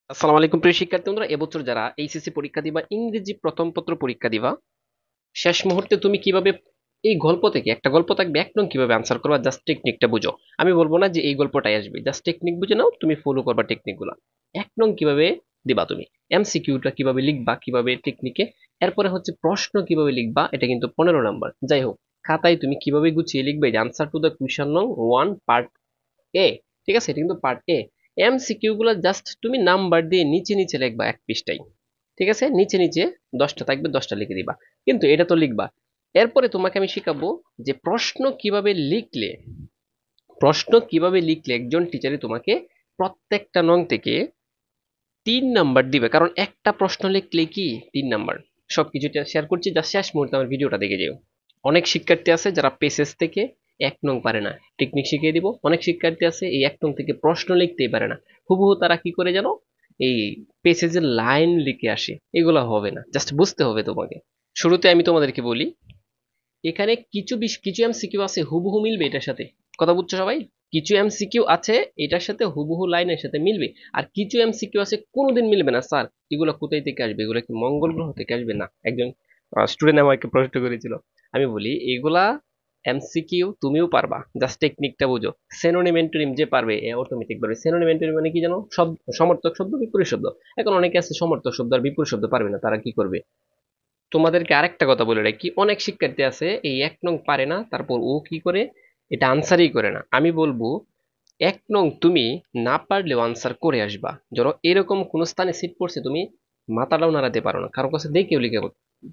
আসসালামু আলাইকুম প্রিয় শিক্ষার্থী বন্ধুরা, এবছর যারা এইচএসসি পরীক্ষা দিবা, ইংরেজি প্রথম পত্র পরীক্ষা দিবা, শেষ মুহূর্তে তুমি কিভাবে এই গল্প থেকে একটা গল্প থাকবে, এক নং কিভাবে আনসার করবা, জাস্ট টেকনিকটা বুঝো। আমি বলবো না যে এই গল্পটাই আসবে, জাস্ট টেকনিক বুঝে নাও, তুমি ফলো করবা টেকনিক গুলা। এক নং কিভাবে দিবা তুমি, এমসিকিউটা কিভাবে লিখবা, কিভাবে টেকনিকে, এরপরে হচ্ছে প্রশ্ন কিভাবে লিখবা, এটা কিন্তু 15 নাম্বার। যাই হোক, খাতায় তুমি কিভাবে গুছিয়ে লিখবে যে আনসার টু দ্য কোয়েশ্চন নং 1 পার্ট এ, ঠিক আছে, এটা কিন্তু পার্ট এ। এমসিকিউ গুলো জাস্ট তুমি নাম্বার দিয়ে নিচে নিচে লিখবা এক পৃষ্ঠায়, ঠিক আছে, নিচে নিচে 10টা থাকবে, 10টা লিখে দিবা, কিন্তু এটা তো লিখবা। এরপরে তোমাকে আমি শিখাবো যে প্রশ্ন কিভাবে লিখলে একজন টিচারে তোমাকে প্রত্যেকটা নং থেকে 3 নাম্বার দিবে, কারণ একটা প্রশ্ন লিখলে কি 3 নাম্বার। সবকিছু শেয়ার করছি, যা শেষ মুহূর্তে আমার ভিডিওটা দেখে যেও। অনেক শিক্ষার্থী আছে যারা পেসেজ থেকে 1 নং পারে না, টেকনিক শিখিয়ে দিব। অনেক শিক্ষার্থী আছে এই 1 নং থেকে প্রশ্ন লিখতেই পারে না, হুবহু তারা কি করে জানো, এই পেসেজের লাইন লিখে আসে। এগুলো হবে না, জাস্ট বুঝতে হবে তোমাকে। শুরুতে আমি তোমাদেরকে বলি, এখানে কিছু এমসিকিউ আছে হুবহু মিলবে এটার সাথে। কথা বুঝছো সবাই? কিছু এমসিকিউ আছে এটার সাথে হুবহু লাইনের সাথে মিলবে, আর কিছু এমসিকিউ আছে কোনোদিন মিলবে না। স্যার, এগুলো কোথায় থেকে আসবে, এগুলো কি মঙ্গল গ্রহ থেকে আসবে? না, একজন স্টুডেন্ট আমাকে প্রশ্ন করেছিল। আমি বলি এগুলা এমসিকিউ তুমিও পারবা, জাস্ট টেকনিকটা বুঝো। সিনোনিম অ্যান্টোনিম যে পারবে এ অটোমেটিক পারবে। সিনোনিম অ্যান্টোনিম মানে কি জানো? শব্দ, সমর্থক শব্দ, বিপরীত শব্দ। এখন অনেকে আছে সমর্থক শব্দ আর বিপরীত শব্দ পারবে না, তারা কি করবে? তোমাদেরকে আরেকটা কথা বলে রাখি, অনেক শিক্ষার্থী আছে এই 1 নং পারে না, তারপর ও কি করে, এটা আনসারই করে না। আমি বলবো 1 নং তুমি না পারলেও আনসার করে আসবা। ধরো এরকম কোন স্থানে সিট পড়ছে, তুমি মাথাটাও নাড়াতে পারো না, কারো কাছে দেখেও লিখে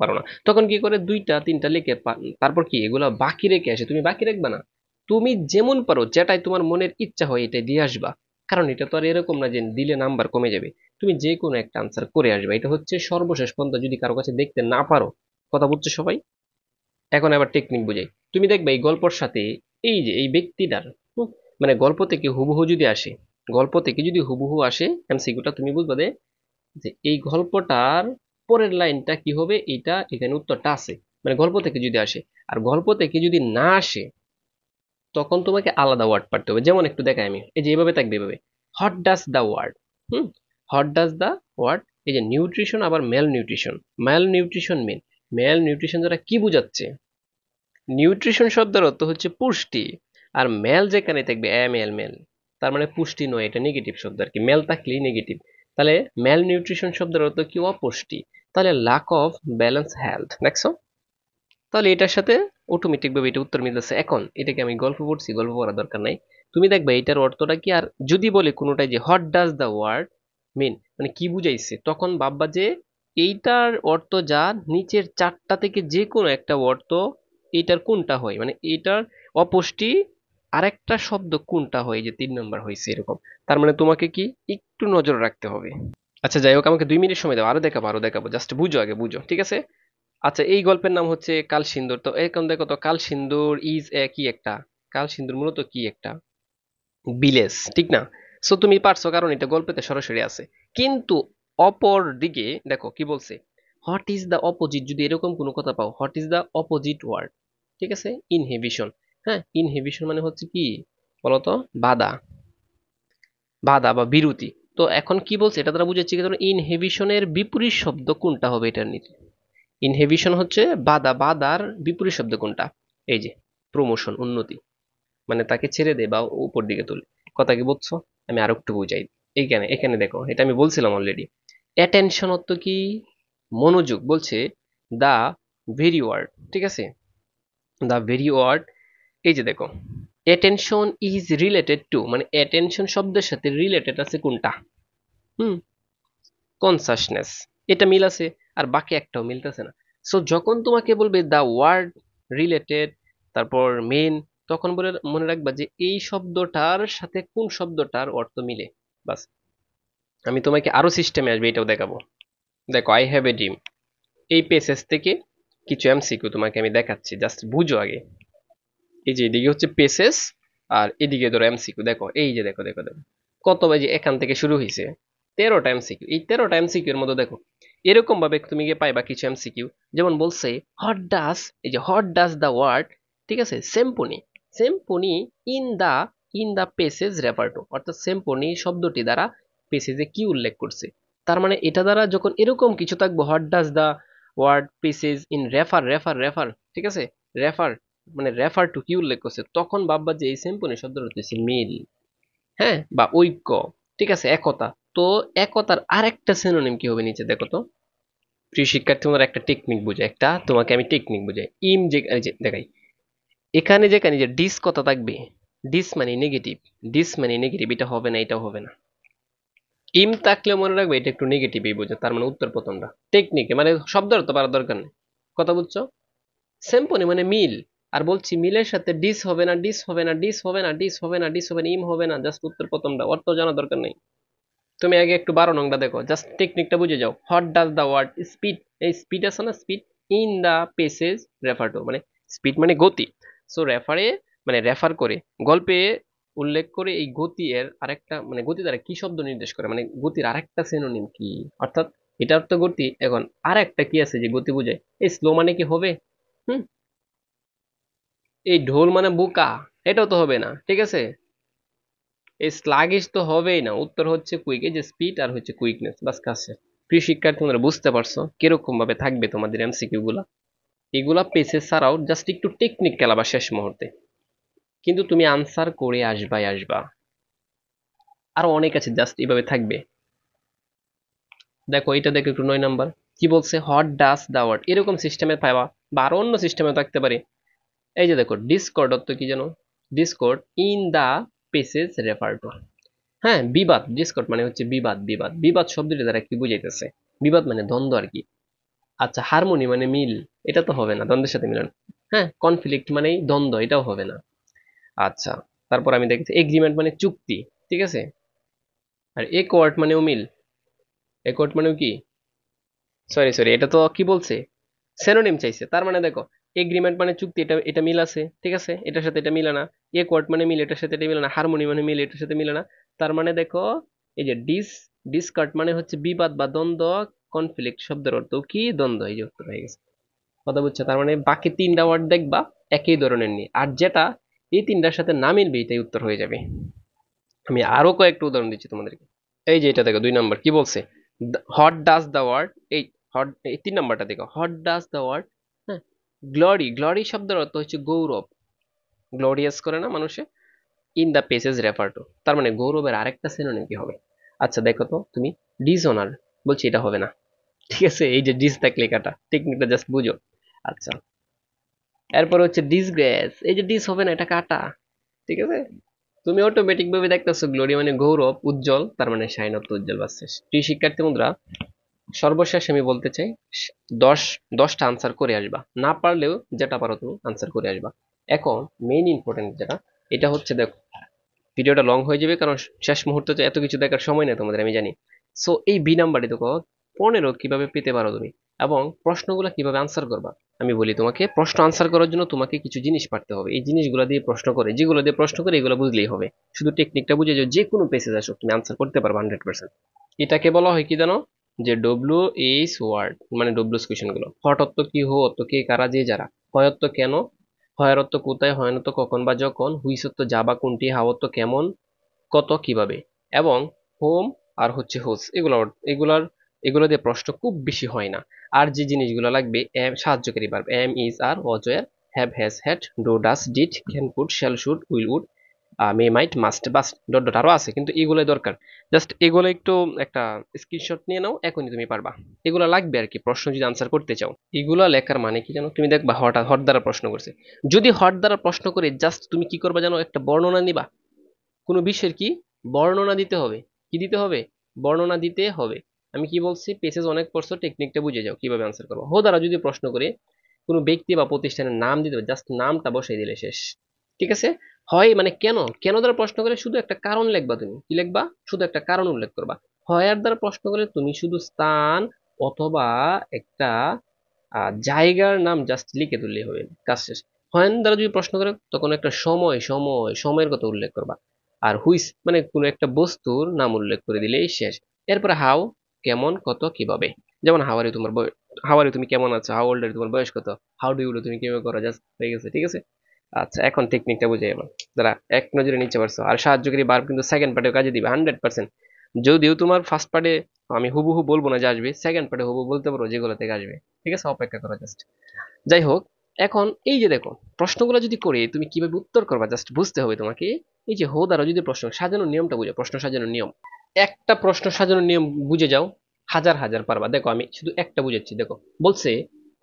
পারো না, তখন কি করে 2টা 3টা লিখে তারপর কি এগুলা বাকি রেখে আসে, তুমি বাকি রাখবা না। তুমি যেমন পারো, যেটাই তোমার মনের ইচ্ছা হয় এটাই দিয়ে আসবা। কারণ এটা তো আর এরকম না যে দিলে নাম্বার কমে যাবে। তুমি যে কোনো একটা আনসার করে আসবে, এটা হচ্ছে সর্বশেষ পর্যন্ত, যদি কারো কাছে দেখতে না পারো। কথা বুঝছো সবাই? এখন আবার টেকনিক বুঝাই। তুমি দেখবে এই গল্পের সাথে এই যে এই ব্যক্তিটার মানে গল্প থেকে হুবহু যদি আসে, গল্প থেকে যদি হুবহু আসে এমসিকিউটা, তুমি বুঝবে যে এই গল্পটার পরের লাইনটা কি হবে, এটা এখানে উত্তরটা আছে। মানে গল্প থেকে যদি আসে, আর গল্প থেকে যদি না আসে, তখন তোমাকে আলাদা ওয়ার্ড পারতে হবে। যেমন একটু দেখাই আমি, এই যে এভাবে থাকবে, এভাবে what does the word, hmm, what does the word, এই যে নিউট্রিশন, আবার malnutrition. Malnutrition mean, malnutrition দ্বারা কি বোঝাচ্ছে? নিউট্রিশন শব্দের অর্থ হচ্ছে পুষ্টি, আর মেল যেখানে থাকবে এম এল মেল, তার মানে পুষ্টি নয়, এটা নেগেটিভ শব্দ আর কি, মেল থাকলেই নেগেটিভ। তাহলে মেল নিউট্রিশন শব্দের অর্থ কি? অপুষ্টি। তাহলে লাক অফ ব্যালেন্স হেলথ, দেখছো? তাহলে এটার সাথে অটোমেটিক ভাবে এটা উত্তর মিলতেছে। এখন এটাকে আমি গল্প পড়ছি, গল্প পড়ার দরকার নাই। তুমি দেখবে এটার অর্থটা কি, আর যদি বলে কোনোটাই যে হোয়াট ডাজ দ্য ওয়ার্ড মিন, মানে কি বুঝাইছে, তখন ভাববা যে এইটার অর্থ যা, নিচের 4টা থেকে যে কোনো একটা অর্থ এইটার কোনটা হয়, মানে এইটার অপুষ্টি আরেকটা শব্দ কোনটা হয়, যে 3 নম্বর হয়েছে এরকম। তার মানে তোমাকে কি একটু নজর রাখতে হবে। আচ্ছা যাই হোক, আমাকে 2 মিনিট সময় দাও, আরো দেখাবো, জাস্ট বুঝো, আগে বুঝো, ঠিক আছে? আচ্ছা, এই গল্পের নাম হচ্ছে কাল সিন্দুর। তো এখন দেখো তো, কাল সিন্দুর ইজ এ কি একটা, কাল সিন্দুর মূলত কি একটা ভিলেজ, ঠিক না? সো তুমি পারছো, কারণ এটা গল্পেতে সরাসরি আছে। কিন্তু অপর দিকে দেখো কি বলছে, হোয়াট ইজ দ্য অপোজিট, যদি এরকম কোনো কথা পাও, what is the opposite word, ঠিক আছে? ইনহিবিশন। হ্যাঁ, ইনহিবিশন মানে হচ্ছে কি বলতো? বাধা, বাধা বা বিরতি। তো এখন কি বলছে, এটা দ্বারা বুঝাচ্ছি কি, ধরো ইনহিবিশনের বিপরীত শব্দ কোনটা হবে এটার নিচে। ইনহিবিশন হচ্ছে বাধা, বাধার বিপরীত শব্দ কোনটা? এই যে প্রমোশন, উন্নতি, মানে তাকে ছেড়ে দে বা উপর দিকে তোলে। কথা কি বুঝছো? আমি আরো একটু বুঝাই। এইখানে এখানে দেখো, এটা আমি বলছিলাম অলরেডি। অ্যাটেনশন অর্থ কি? মনোযোগ। বলছে দা ভেরি ওয়ার্ড, ঠিক আছে, দা ভেরি ওয়ার্ড। এই যে দেখো, অ্যাটেনশন ইজ রিলেটেড টু, মানে অ্যাটেনশন শব্দের সাথে রিলেটেড আছে কোনটা? হুম, কনসাসনেস। এটা মিল আছে, আর বাকি একটাও মিলতেছে না। সো যখন তোমাকে বলবে দা ওয়ার্ড রিলেটেড, তারপর মেন, তখন বলে মনে রাখবা যে এই শব্দটার সাথে কোন শব্দটার অর্থ মিলে। বাস, আমি তোমাকে আরো সিস্টেমে আসবে এটাও দেখাবো। দেখো, আই হ্যাভ এ ড্রিম, এই পেসেজ থেকে কিছু এমসিকিউ তোমাকে আমি দেখাচ্ছি, জাস্ট বুঝো আগে। এই যে এদিকে হচ্ছে পেসেস, আর এদিকে ধরো এমসিকিউ। দেখো এই যে দেখো দেখো দেখো, কত বাজে এখান থেকে শুরু হয়েছে, 13টা এমসিকিউ। এই 13টা এমসিকিউ এর মধ্যে দেখো এরকম ভাবে তুমি গিয়ে পাইবা কিছু এমসিকিউ। যেমন বলছে হোয়াট ডাস, এই যে হোয়াট ডাস দ্য ওয়ার্ড, ঠিক আছে, symphony, symphony in the passage refer to, অর্থাৎ সিম্ফনি শব্দটি দ্বারা পেসেজে কি উল্লেখ করছে। তার মানে এটা দ্বারা যখন এরকম কিছু থাকবে, what does the word passage in refer refer refer, ঠিক আছে, রেফার মানে রেফার টু কি উল্লেখ করছে, তখন ভাববা যে এই সিম্পনি শব্দটা হচ্ছে মিল, হ্যাঁ, বা ঐক্য, ঠিক আছে, একতা। তো একতার আরেকটা সিনোনিম কি হবে নিচে দেখো তো। প্রিয় শিক্ষার্থী, তোমার একটা টেকনিক বুঝাই, একটা তোমাকে আমি টেকনিক বুঝাই। ইম যে এই যে দেখাই, এখানে যেখানে যে ডিস কথা থাকবে, ডিস মানে নেগেটিভ, ডিস মানে নেগেটিভ, এটা হবে না, এটাও হবে না। ইম থাকলেও মনে রাখবে এটা একটু নেগেটিভই বোঝে, তার মানে উত্তর প্রথমটা টেকনিকে, মানে শব্দ অর্থ পারার দরকার নেই, কথা বুঝছো। সিম্পনি মানে মিল, আর বলছি মিলের সাথে ডিস হবে না, ডিস হবে না, ডিস হবে না, ডিস হবে না, ডিস হবে না, ইম হবে না, জাস্ট উত্তর প্রথমটা, অর্থ জানা দরকার নেই। তুমি আগে একটু 12 নংটা দেখো, জাস্ট টেকনিকটা বুঝে যাও। What does the word speed, এই স্পিড আছে না, speed in the passage refer to, মানে স্পিড মানে গতি, সো রেফারে মানে রেফার করে, গল্পে উল্লেখ করে এই গতি এর আরেকটা, মানে গতি দ্বারা কি শব্দ নির্দেশ করে, মানে গতির আরেকটা সিনোনিম কি, অর্থাৎ এটার তো গতি, এখন আরেকটা কি আছে যে গতি বোঝায়। এই স্লো মানে কি হবে, হুম, এই ঢোল মানে বোকা, এটাও তো হবে না, ঠিক আছে, এই স্লাগিশ তো হবেই না, উত্তর হচ্ছে কুইক, এই যে স্পিড আর হচ্ছে কুইকনেস, বাস কাছে। প্রিয় শিক্ষার্থী, তোমরা বুঝতে পারছো কিরকম ভাবে থাকবে তোমাদের এমসিকিউ গুলা। এগুলা পেছে ছাড়াও জাস্ট একটু টেকনিক খেলাবা শেষ মুহূর্তে, কিন্তু তুমি আনসার করে আসবাই আসবা। আরো অনেক আছে, জাস্ট এইভাবে থাকবে। দেখো এটা দেখো একটু 9 নাম্বার কি বলছে, হোয়াট ডাজ দা ওয়ার্ড, এরকম সিস্টেমে পাবা, বা আরো অন্য সিস্টেমে থাকতে পারে। এই যে দেখো ডিসকর্ড অর্থ কি জানো, discord in the passage refer to, হ্যাঁ, বিবাদ, ডিসকর্ড মানে হচ্ছে বিবাদ, বিবাদ, বিবাদ শব্দটি দ্বারা কি বুঝাইতেছে, বিবাদ মানে দ্বন্দ্ব আর কি। আচ্ছা, হারমোনি মানে মিল, এটা তো হবে না, দ্বন্দ্বের সাথে মিলন। হ্যাঁ, কনফ্লিক্ট মানেই দ্বন্দ্ব, এটাও হবে না। আচ্ছা, তারপর আমি দেখেছি এগ্রিমেন্ট মানে চুক্তি, ঠিক আছে, আর একোয়ার্ড মানেও মিল, একোয়ার্ড মানেও কি, সরি সরি, এটা তো কি বলছে, সেনোনিম চাইছে, তার মানে দেখো এগ্রিমেন্ট মানে চুক্তি, এটা এটা মিল আছে, ঠিক আছে, এটার সাথে এটা মিলে না। একোয়ার্ড মানে মিল, এটার সাথে এটা মিলে না। হারমোনি মানে মিল, এটার সাথে মিলে না। তার মানে দেখো এই যে ডিসকার্ড মানে হচ্ছে বিবাদ বা দ্বন্দ্ব, কনফ্লিক্ট শব্দের অর্থ কি, দ্বন্দ্ব, এই যে উত্তর হয়ে গেছে, কথা বুঝছো। তার মানে বাকি 3টা ওয়ার্ড দেখবা একই ধরনের নিয়ে, আর যেটা এই 3টার সাথে না মিলবে এটাই উত্তর হয়ে যাবে। আমি আরো কয়েকটা উদাহরণ দিচ্ছি তোমাদেরকে। এই যে এটা দেখো 2 নাম্বার কি বলছে, হোয়াট ডাজ দ্য ওয়ার্ড, এই হট, এই 3 নাম্বারটা দেখো, হোয়াট ডাজ দ্য ওয়ার্ড, হ্যাঁ, গ্লোরি, গ্লোরি শব্দের অর্থ হচ্ছে গৌরব, গ্লোরিয়াস করে না মানুষে, in the passage refer two, তার মানে গৌরবের আরেকটা সিনোনিম কি হবে। আচ্ছা দেখো তো তুমি, ডিসঅনার, বলছি এটা হবে না, ঠিক আছে, এই যে ডিস থাকলে কাটা, টেকনিকটা জাস্ট বুঝো। আচ্ছা, এরপর হচ্ছে ডিসগ্রেস, এই যে ডিস হবে না, এটা কাটা, ঠিক আছে। তুমি অটোমেটিক ভাবে দেখতেছো গ্লোরি মানে গৌরব, উজ্জ্বল, তার মানে শাইনত্ব, উজ্জ্বল বাসছে। প্রিয় শিক্ষার্থী বন্ধুরা, সর্বশেষ আমি বলতে চাই, 10টা আনসার করে আসবা, না পারলেও যেটা পারো তুমি আনসার করে আসবা। এখন মেইন ইম্পর্টেন্ট যেটা, এটা হচ্ছে দেখো, ভিডিওটা লং হয়ে যাবে কারণ শেষ মুহূর্তে তো এত কিছু দেখার সময় নেই তোমাদের, আমি জানি। সো এই বি নাম্বারটি দেখো 15 কিভাবে পেতে পারো তুমি, এবং প্রশ্নগুলো কিভাবে আনসার করবা। আমি বলি তোমাকে, প্রশ্ন আনসার করার জন্য তোমাকে কিছু জিনিস পারতে হবে, এই জিনিসগুলো দিয়ে প্রশ্ন করে, যেগুলো দিয়ে প্রশ্ন করে এগুলো বুঝলেই হবে। শুধু টেকনিকটা বুঝে যাও, যে কোনো পেসেজ আসো তুমি আনসার করতে পারবে 100%। এটাকে বলা হয় কি জানো, যে ডব্লিউ এইচ ওয়ার্ড, মানে ডব্লিউস কোয়েশ্চেন গুলো। হট অর্থ কি, হো অর্থ কে, কারা, যে যারা, হয় অর্থ কেন, হয় অর্থ কোথায়, হয় অর্থ কখন বা যখন, হুইস অর্থ যা বা কোনটি, হাও অর্থ কেমন, কত, কিভাবে, এবং হোম আর হচ্ছে হোস, এগুলো দিয়ে প্রশ্ন খুব বেশি হয় না। আর যে জিনিসগুলো লাগবে, সাহায্যকারী verb, am, is, are, was, were, have, has, had, do, does, did, can, could, shall, should, will, would, may, might, must, বাস, ডট ডট আরো আছে, কিন্তু এগুলোই দরকার। জাস্ট এগুলো একটু একটা স্ক্রিনশট নিয়ে নাও, এখনই তুমি পারবা। এগুলো লাগবে আর কি, প্রশ্ন যদি আনসার করতে চাও। এগুলো লেখার মানে কি জানো, তুমি দেখবা হট হট দ্বারা প্রশ্ন করছে, যদি হট দ্বারা প্রশ্ন করে জাস্ট তুমি কি করবা জানো, একটা বর্ণনা নিবা, কোনো বিষয়ের কি বর্ণনা দিতে হবে, কি দিতে হবে, বর্ণনা দিতে হবে। আমি কি বলছি, পেসেজ অনেক পড়ছো, টেকনিকটা বুঝে যাও কিভাবে আনসার করবো। হো দ্বারা যদি প্রশ্ন করে কোনো ব্যক্তি বা প্রতিষ্ঠানের নাম দিতে হবে, জাস্ট নামটা বসাই দিলে শেষ, ঠিক আছে। হয় মানে কেন, কেন দ্বারা প্রশ্ন করে শুধু একটা কারণ লিখবা, তুমি কি লিখবা, শুধু একটা কারণ উল্লেখ করবা। হয় আর দ্বারা প্রশ্ন করে তুমি শুধু স্থান অথবা একটা জায়গার নাম জাস্ট লিখে তুললেই হবে, কাজ শেষ। হয়েন দ্বারা যদি প্রশ্ন করে তখন একটা সময়ের কথা উল্লেখ করবা। আর হুইস মানে কোনো একটা বস্তুর নাম উল্লেখ করে দিলেই শেষ। এরপরে হাউ, কেমন, কত, কিভাবে। যেমন হাওয়ারি তোমার বয়স, হাওয়ারি তুমি কেমন আছো, হাউ ওল্ড তোমার বয়স কত, হাউ ডু ইউ ডু তুমি কিভাবে করো, জাস্ট হয়ে গেছে, ঠিক আছে। আচ্ছা, এখন টেকনিকটা বুঝে এবার, যারা এক নজরে নিচে পারছো। আর সাহায্যকারী ভার্ব কিন্তু সেকেন্ড পার্টেও কাজে দিবে 100%। যদিও তোমার ফার্স্ট পার্টে আমি হুবহু বলবো না যে আসবে, সেকেন্ড পার্টে হুবহু বলতে পারো যেগুলো থেকে আসবে। ঠিক আছে, অপেক্ষা করো জাস্ট। যাই হোক, এখন এই যে দেখো প্রশ্নগুলো যদি করে তুমি কিভাবে উত্তর করবা জাস্ট বুঝতে হবে তোমাকে। এই যে হো দ্বারা যদি প্রশ্ন সাজানোর নিয়মটা বুঝো, প্রশ্ন সাজানোর নিয়ম, একটা প্রশ্ন সাজানোর নিয়ম বুঝে যাও, হাজার হাজার পারবা। দেখো আমি শুধু একটা বুঝাচ্ছি। দেখো বলছে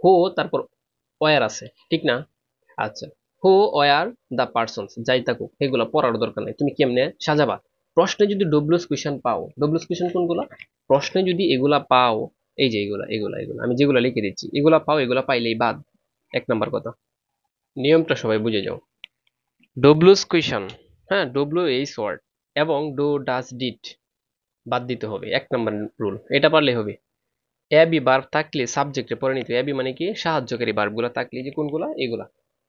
হো, তারপর ওয়ার আছে, ঠিক না? আচ্ছা, হু ওয়ার দ্য পার্সনস, যাই থাকুক এগুলো পড়ার দরকার নেই, তুমি কেমনে সাজাবা। প্রশ্নে যদি ডব্লিউএস কোয়েশ্চেন পাও, ডব্লিউএস কোয়েশ্চেন কোনগুলা, প্রশ্নে যদি এগুলা পাও, এই যে এগুলা এগুলা এগুলা আমি যেগুলা লিখে দিচ্ছি, এগুলা পাও, এগুলা পাইলেই বাদ। এক নাম্বার কথা, নিয়মটা সবাই বুঝে যাও। ডব্লিউএস কোয়েশ্চেন, হ্যাঁ, ডব্লিউ এইচ ওয়ার্ড এবং ডু ডাজ ডিড বাদ দিতে হবে, এক নাম্বার রুল, এটা পারলেই হবে। অ্যাবি ভার্ব থাকলে সাবজেক্টে পরিণত, অ্যাবি মানে কি সাহায্যকারী ভার্বগুলো থাকলে, যে কোনগুলা, এগুলা,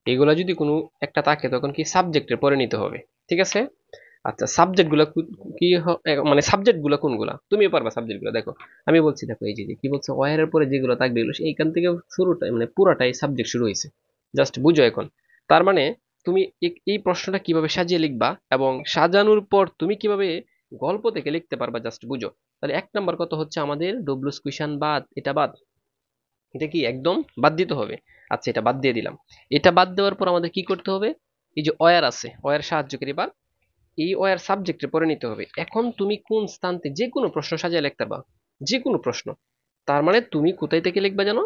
এগুলা যদি কোনো একটা থাকে তখন কি সাবজেক্টে পরিণত হবে। ঠিক আছে? আচ্ছা, সাবজেক্ট গুলা কি মানে সাবজেক্ট গুলা কোনগুলা, তুমি পারবা সাবজেক্ট গুলা। দেখো আমি বলছি, দেখো এই যে কি বলছে, ওয়ারের পরে যেগুলো থাকবে এগুলো এইখান থেকে শুরুটাই মানে পুরাটাই সাবজেক্ট শুরু হয়েছে, জাস্ট বুঝো এখন। তার মানে তুমি এই প্রশ্নটা কিভাবে সাজিয়ে লিখবা এবং সাজানোর পর তুমি কিভাবে গল্প থেকে লিখতে পারবা জাস্ট বুঝো। তাহলে এক নাম্বার কত হচ্ছে আমাদের, ডব্লিউএস কোয়েশ্চেন বাদ, এটা বাদ, এটা কি একদম বাদ দিতে হবে। আচ্ছা, এটা বাদ দিয়ে দিলাম। এটা বাদ দেওয়ার পর আমাদের কি করতে হবে, এই যে ওয়ার আছে, ওয়ার সাহায্যকারী ভার্ব, এই ওয়ার সাবজেক্টে পরে নিতে হবে। এখন তুমি কোন স্থানতে যে কোনো প্রশ্ন সাজিয়ে লিখতে পারবা, যে কোনো প্রশ্ন। তার মানে তুমি কোথায় থেকে লিখবা জানো,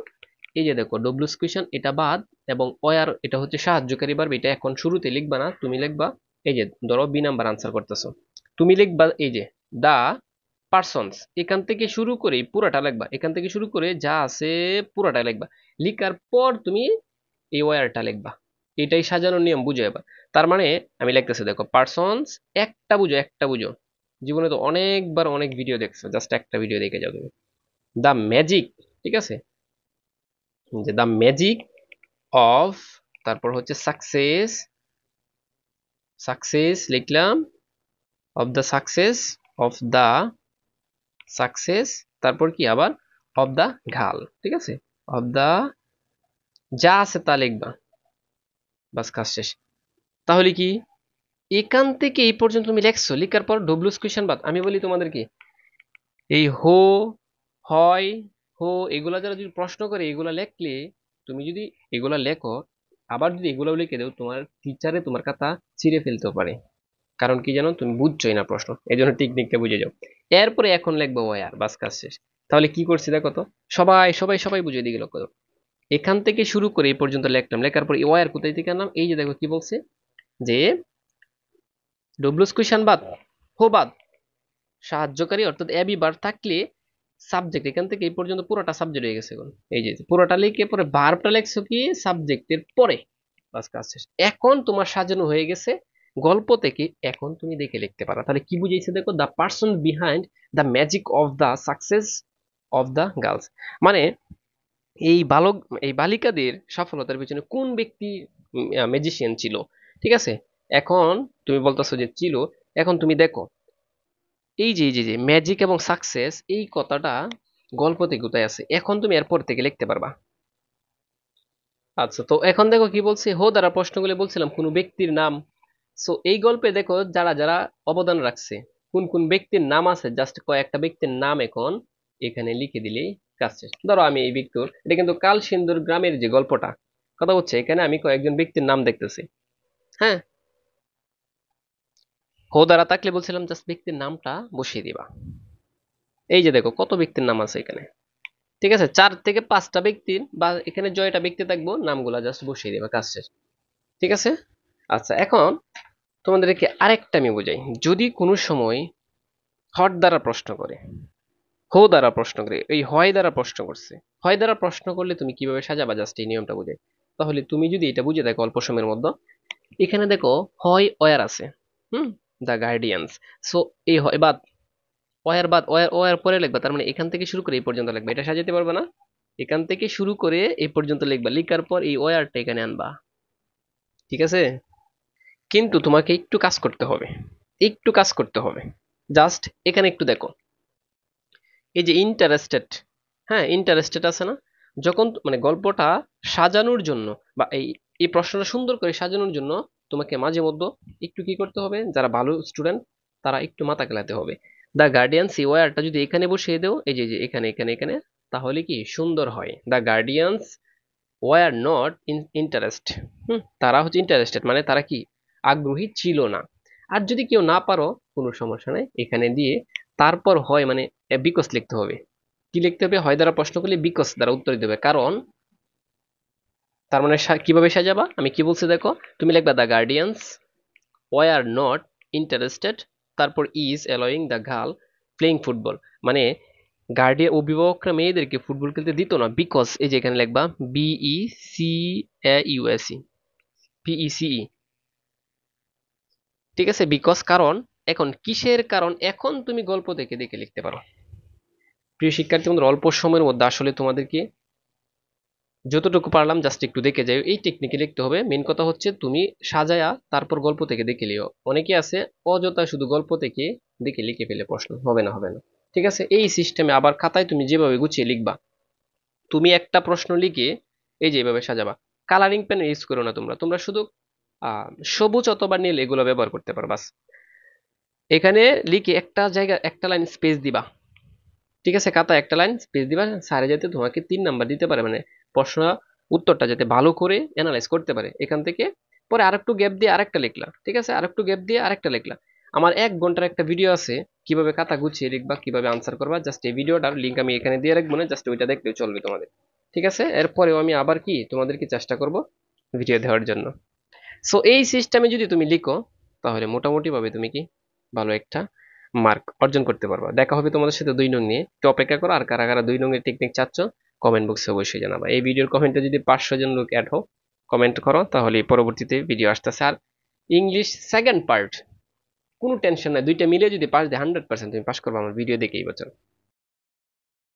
এই যে দেখো ডব্লিউএস কোয়েশ্চেন এটা বাদ এবং ওয়ার এটা হচ্ছে সাহায্যকারী ভার্ব, এটা এখন শুরুতে লিখবা না, তুমি লিখবা এই যে ধরো বি নাম্বার আনসার করতেছো, তুমি লিখবা এই যে দা পার্সনস, এখান থেকে শুরু করে পুরাটা লিখবা, এখান থেকে শুরু করে যা আছে পুরাটা লিখবা। লিখার পর তুমি এই ওয়ারটা লিখবা। এটাই সাজানোর নিয়ম, বুঝো এবার। তার মানে আমি লিখতেছি, দেখো পার্সনস, একটা বুঝো, একটা বুঝো, জীবনে তো অনেকবার অনেক ভিডিও দেখছো, জাস্ট একটা ভিডিও দেখে যাও তুমি। দ্য ম্যাজিক, ঠিক আছে, যে দ্য ম্যাজিক অফ, তারপর হচ্ছে সাকসেস, সাকসেস লিখলাম, of the success, of the success, তারপর কি আবার অফ দ্য ঘাল, ঠিক আছে, অফ দ্য, যা আছে তা লিখবা, বাস কাজ শেষ। তাহলে কি এখান থেকে এই পর্যন্ত তুমি লেখছো, লিখার পর ডব্লিউএস কোয়েশ্চেন বাদ। আমি বলি তোমাদেরকে, এই হো, হয়, হো, এগুলা যারা যদি প্রশ্ন করে এগুলা লেখলে, তুমি যদি এগুলা লেখো আবার যদি এগুলাও লিখে দাও, তোমার টিচারে তোমার খাতা ছিঁড়ে ফেলতে পারে। কারণ কি জানো, তুমি বুঝছোই না প্রশ্ন, এই জন্য টেকনিকটা বুঝে যাও। এরপরে এখন লিখবো ওয়ার, বাস কাজ শেষ। তাহলে কি করছি দেখো তো, সবাই সবাই সবাই বুঝিয়ে দিয়ে গেল। এখান থেকে শুরু করে এই পর্যন্ত লিখলাম, লেখার পর ওয়ার কোথায় থেকে আনলাম, এই যে দেখো কি বলছে, যে ডব্লিউএস কোয়েশ্চেন বাদ, হো বাদ, সাহায্যকারী অর্থাৎ এবি বার থাকলে সাবজেক্ট, এখান থেকে এই পর্যন্ত পুরোটা সাবজেক্ট হয়ে গেছে এখন। এই যে পুরোটা লিখে পরে ভার্বটা লেখছো কি সাবজেক্টের পরে, বাস কাজ শেষ। এখন তোমার সাজানো হয়ে গেছে গল্প থেকে, এখন তুমি দেখে লিখতে পারো। তাহলে কি বুঝাইছে দেখো, the person behind the magic of the success of the girls, মানে এই বালক, এই বালিকাদের সফলতার পিছনে কোন ব্যক্তি ম্যাজিশিয়ান ছিল। ঠিক আছে, এখন তুমি বলতেছো যে ছিল, এখন তুমি দেখো এই যে ম্যাজিক এবং সাকসেস এই কথাটা গল্পতে কোথায় আছে, এখন তুমি এরপর থেকে লিখতে পারবা। আচ্ছা, তো এখন দেখো কি বলছে, হো দ্বারা প্রশ্নগুলো বলছিলাম কোন ব্যক্তির নাম। সো এই গল্পে দেখো যারা যারা অবদান রাখছে, কোন কোন ব্যক্তির নাম আছে, জাস্ট কয়েকটা ব্যক্তির নাম এখন এখানে লিখে দিলেই কাজ শেষ। ধরো আমি এই ভিক্টর, এটা কিন্তু কালসিন্দুর গ্রামের যে গল্পটা কথা হচ্ছে, এখানে আমি কয়েকজন ব্যক্তির নাম দেখতেছি। হ্যাঁ, হো দ্বারা থাকলে বলছিলাম জাস্ট ব্যক্তির নামটা বসিয়ে দিবা। এই যে দেখো কত ব্যক্তির নাম আছে এখানে, ঠিক আছে, 4 থেকে 5টা ব্যক্তির বা এখানে জয়টা ব্যক্তি থাকবো, নামগুলা জাস্ট বসিয়ে দিবা, কাজ শেষ। ঠিক আছে। আচ্ছা, এখন তোমাদেরকে আরেকটা আমি বোঝাই, যদি কোনো সময় হট দ্বারা প্রশ্ন করে, হো দ্বারা প্রশ্ন করে, এই হয় দ্বারা প্রশ্ন করছে, হয় দ্বারা প্রশ্ন করলে তুমি কিভাবে সাজাবা জাস্ট এই নিয়মটা বুঝে। তাহলে তুমি যদি এটা বুঝে দেখো অল্প সময়ের মধ্যে, এখানে দেখো হয় ওয়ার আছে, হুম, দ্য গার্ডিয়ানস। সো এই হয় বাদ, ওয়ার বাদ, ওয়ার ওয়ার পরে লিখবা, তার মানে এখান থেকে শুরু করে এই পর্যন্ত লিখবা, এটা সাজাতে পারবে না, এখান থেকে শুরু করে এই পর্যন্ত লিখবা, লিখার পর এই ওয়ারটা এখানে আনবা। ঠিক আছে, কিন্তু তোমাকে একটু কাজ করতে হবে, একটু কাজ করতে হবে। জাস্ট এখানে একটু দেখো, এই যে ইন্টারেস্টেড, হ্যাঁ ইন্টারেস্টেড আছে না, যখন মানে গল্পটা সাজানোর জন্য বা এই প্রশ্নটা সুন্দর করে সাজানোর জন্য তোমাকে মাঝে মধ্যে একটু কি করতে হবে, যারা ভালো স্টুডেন্ট তারা একটু মাথা খেলাতে হবে। দ্য গার্ডিয়ান সি ওয়ারটা যদি এখানে বসিয়ে দাও, এই যে এখানে এখানে এখানে, তাহলে কি সুন্দর হয়। The guardians were not interest, তারা হচ্ছে ইন্টারেস্টেড মানে তারা কি আগ্রহী ছিল না। আর যদি কেউ না পারো কোনো সমস্যা নাই, এখানে দিয়ে তারপর হয় মানে বিকজ লিখতে হবে। কি লিখতে হবে? হয় দ্বারা প্রশ্ন করলে বিকজ দ্বারা উত্তর দিতে হবে, কারণ। তার মানে কিভাবে সাজাবা, আমি কি বলছি দেখো, তুমি লিখবা the guardians were not interested, তারপর is allowing the girl playing football, মানে গার্ডিয়ান অভিভাবকরা মেয়েদেরকে ফুটবল খেলতে দিত না, বিকজ এই যে এখানে লিখবা বিই সি এ ইউএসই, পিইসিই, ঠিক আছে, বিকজ কারণ। এখন কিসের কারণ, এখন তুমি গল্প থেকে দেখে লিখতে পারো। প্রিয় শিক্ষার্থী বন্ধুরা, অল্প সময়ের মধ্যে আসলে তোমাদেরকে যতটুকু পারলাম জাস্ট একটু দেখে যাই, এই টেকনিকে লিখতে হবে। মেন কথা হচ্ছে তুমি সাজায়া তারপর গল্প থেকে দেখে লিও। অনেকে আছে অযথা শুধু গল্প থেকে দেখে লিখে ফেলে, প্রশ্ন হবে না হবে না। ঠিক আছে, এই সিস্টেমে আবার খাতায় তুমি যেভাবে গুছিয়ে লিখবা, তুমি একটা প্রশ্ন লিখে এই যে এভাবে সাজাবা। কালারিং পেন ইউজ করো না তোমরা, তোমরা শুধু সবুজ অথবা নীল এগুলো ব্যবহার করতে পারো বাস। এখানে লিখে একটা জায়গা একটা লাইন স্পেস দিবা, ঠিক আছে, খাতা একটা লাইন স্পেস দিবা, স্যারে যাতে তোমাকে 3 নাম্বার দিতে পারে, মানে প্রশ্ন উত্তরটা যাতে ভালো করে অ্যানালাইজ করতে পারে এখান থেকে। পরে আরেকটু গ্যাপ দিয়ে আরেকটা লিখলা, ঠিক আছে, আরেকটু গ্যাপ দিয়ে আরেকটা লিখলা। আমার 1 ঘন্টার একটা ভিডিও আছে কিভাবে খাতা গুছিয়ে লিখবা, কিভাবে আনসার করবা, জাস্ট এই ভিডিওটার লিঙ্ক আমি এখানে দিয়ে রাখবো না, জাস্ট ওইটা দেখলেও চলবে তোমাদের। ঠিক আছে, এরপরেও আমি আবার কি তোমাদেরকে চেষ্টা করব ভিডিও দেওয়ার জন্য। সো এই সিস্টেমে যদি তুমি লিখো, তাহলে মোটামুটি ভাবে তুমি কি ভালো একটা মার্ক অর্জন করতে পারবা। দেখা হবে তোমাদের সাথে 2 নং নিয়ে, একটু অপেক্ষা করো। আর কারা কারা 2 নং এর টেকনিক চাচ্ছ কমেন্ট বক্সে অবশ্যই জানাবা। এই ভিডিওর কমেন্টে যদি 500 জন লোক অ্যাড হোক, কমেন্ট করো, তাহলে পরবর্তীতে ভিডিও আসতেছে। আর ইংলিশ সেকেন্ড পার্ট, কোনো টেনশন নাই, 2টা মিলে যদি পাস দেয় 100% তুমি পাস করবা আমার ভিডিও দেখেই বছর।